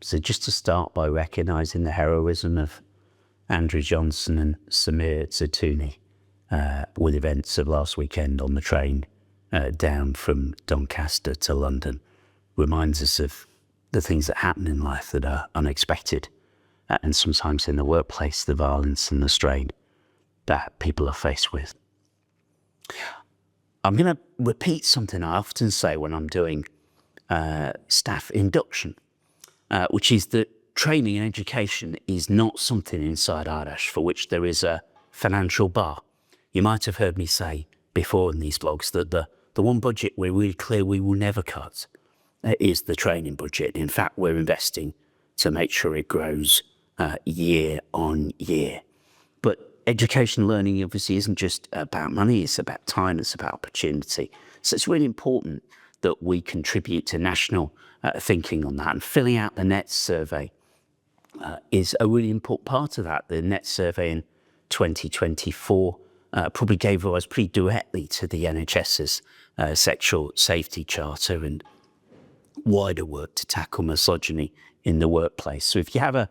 So just to start by recognising the heroism of Andrew Johnson and Samir Zatouni with events of last weekend on the train down from Doncaster to London reminds us of the things that happen in life that are unexpected, and sometimes in the workplace, the violence and the strain that people are faced with. I'm going to repeat something I often say when I'm doing staff induction, which is that training and education is not something inside Ardèche for which there is a financial bar. You might have heard me say before in these blogs that the one budget we're really clear we will never cut is the training budget. In fact, we're investing to make sure it grows year on year. But education learning obviously isn't just about money, it's about time, it's about opportunity. So it's really important that we contribute to national thinking on that, and filling out the NET survey is a really important part of that. The NET survey in 2024 probably gave rise pretty directly to the NHS's sexual safety charter and wider work to tackle misogyny in the workplace. So if you have a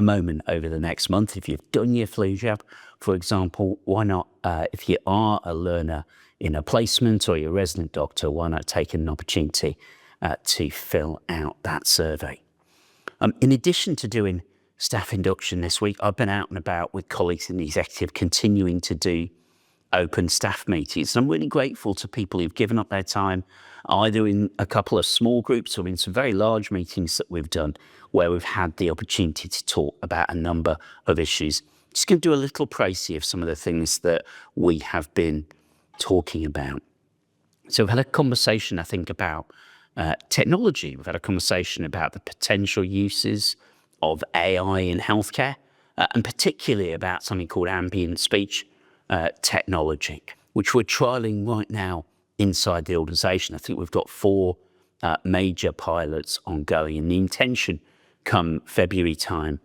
moment over the next month, if you've done your flu jab, for example, why not, if you are a learner in a placement or you're a resident doctor, why not take an opportunity to fill out that survey? In addition to doing staff induction this week, I've been out and about with colleagues in the executive continuing to do open staff meetings. And I'm really grateful to people who've given up their time, either in a couple of small groups or in some very large meetings that we've done, where we've had the opportunity to talk about a number of issues. Just going to do a little précis of some of the things that we have been talking about. So we've had a conversation, I think, about technology. We've had a conversation about the potential uses of AI in healthcare, and particularly about something called ambient speech technology, which we're trialling right now inside the organisation. I think we've got 4 major pilots ongoing, and the intention come February time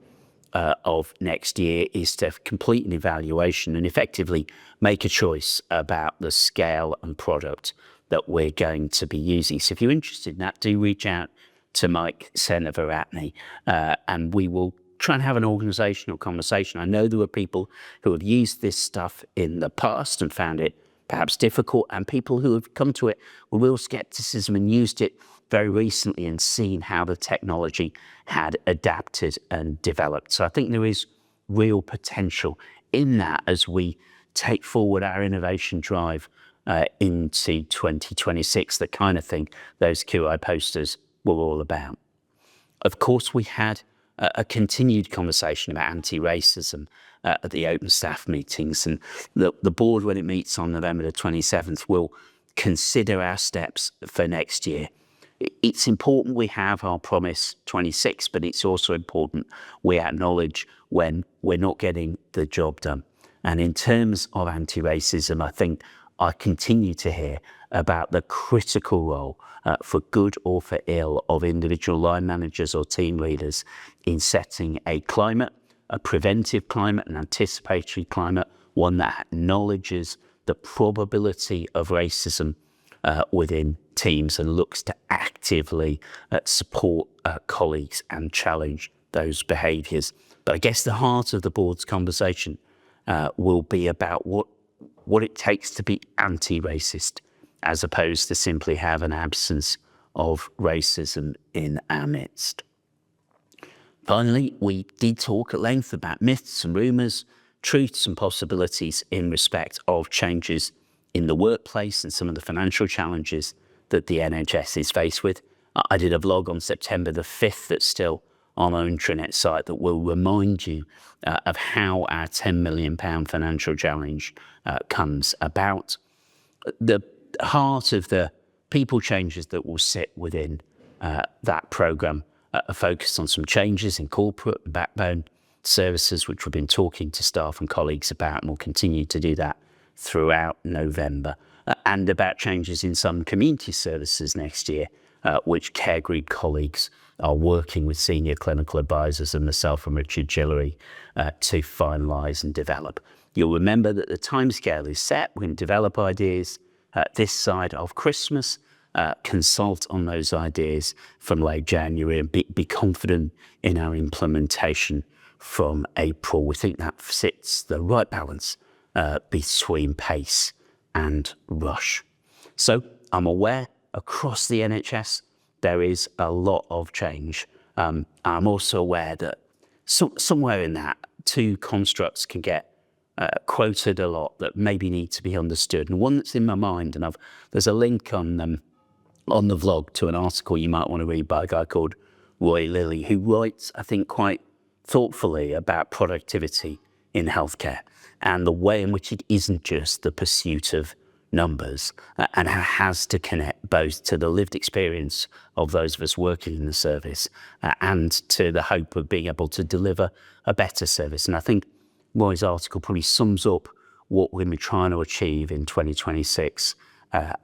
of next year is to complete an evaluation and effectively make a choice about the scale and product that we're going to be using. So if you're interested in that, do reach out to Mike Senaveratney, and we will try and have an organisational conversation. I know there were people who have used this stuff in the past and found it perhaps difficult, and people who have come to it with real scepticism and used it very recently and seen how the technology had adapted and developed. So I think there is real potential in that as we take forward our innovation drive into 2026, the kind of thing those QI posters were all about. Of course, we had a continued conversation about anti-racism at the open staff meetings, and the board, when it meets on November the 27th, will consider our steps for next year. It's important we have our promise 26, but it's also important we acknowledge when we're not getting the job done. And in terms of anti-racism, I think I continue to hear about the critical role, for good or for ill, of individual line managers or team leaders in setting a climate, a preventive climate, an anticipatory climate, one that acknowledges the probability of racism within teams and looks to actively support colleagues and challenge those behaviours. But I guess the heart of the board's conversation will be about what it takes to be anti-racist, as opposed to simply have an absence of racism in our midst. Finally, we did talk at length about myths and rumours, truths and possibilities in respect of changes in the workplace and some of the financial challenges that the NHS is faced with. I did a vlog on September the 5th that's still on our intranet site that will remind you of how our £10 million financial challenge comes about. The heart of the people changes that will sit within that programme are focused on some changes in corporate and backbone services, which we've been talking to staff and colleagues about, and will continue to do that throughout November, and about changes in some community services next year, which care group colleagues are working with senior clinical advisors and myself and Richard Gillery to finalise and develop. You'll remember that the timescale is set. We're going to develop ideas this side of Christmas, consult on those ideas from late January and be confident in our implementation from April. We think that sits the right balance between pace and rush. So I'm aware across the NHS there is a lot of change. I'm also aware that somewhere in that, two constructs can get quoted a lot that maybe need to be understood. And one that's in my mind, and there's a link on the vlog to an article you might want to read by a guy called Roy Lilly, who writes, I think, quite thoughtfully about productivity in healthcare and the way in which it isn't just the pursuit of numbers, and how it has to connect both to the lived experience of those of us working in the service and to the hope of being able to deliver a better service. And I think Roy's article probably sums up what we're going to be trying to achieve in 2026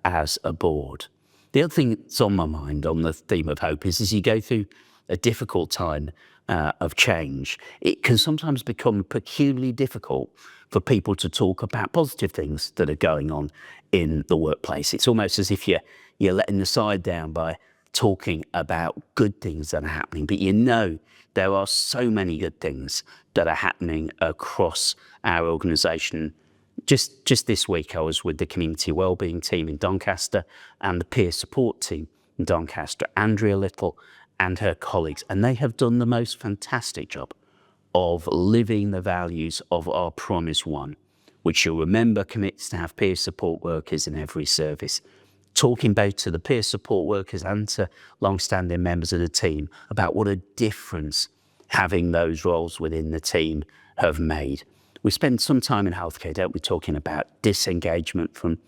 as a board. The other thing that's on my mind on the theme of hope is as you go through a difficult time of change, it can sometimes become peculiarly difficult for people to talk about positive things that are going on in the workplace. It's almost as if you're letting the side down by talking about good things that are happening, but there are so many good things that are happening across our organisation. Just this week, I was with the community wellbeing team in Doncaster and the peer support team in Doncaster, Andrea Little and her colleagues, and they have done the most fantastic job of living the values of our Promise One, which you'll remember commits to have peer support workers in every service, talking both to the peer support workers and to long-standing members of the team about what a difference having those roles within the team have made. We spend some time in healthcare, don't we, talking about disengagement from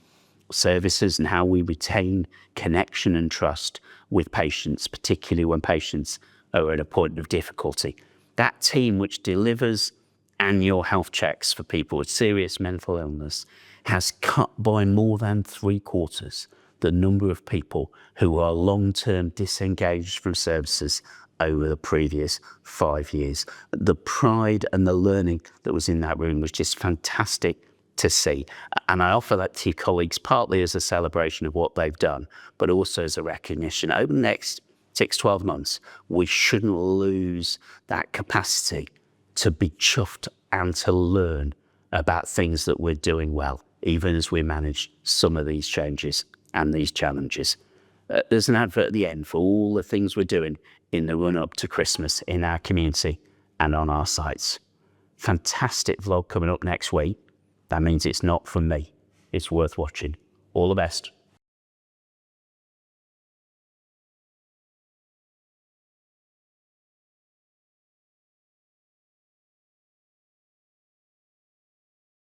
services and how we retain connection and trust with patients, particularly when patients are at a point of difficulty. That team which delivers annual health checks for people with serious mental illness has cut by more than 3/4 the number of people who are long-term disengaged from services over the previous 5 years. The pride and the learning that was in that room was just fantastic to see. And I offer that to your colleagues partly as a celebration of what they've done, but also as a recognition. Over the next 6-12 months, we shouldn't lose that capacity to be chuffed and to learn about things that we're doing well, even as we manage some of these changes and these challenges. There's an advert at the end for all the things we're doing in the run-up to Christmas in our community and on our sites. Fantastic vlog coming up next week. That means it's not from me. It's worth watching. All the best.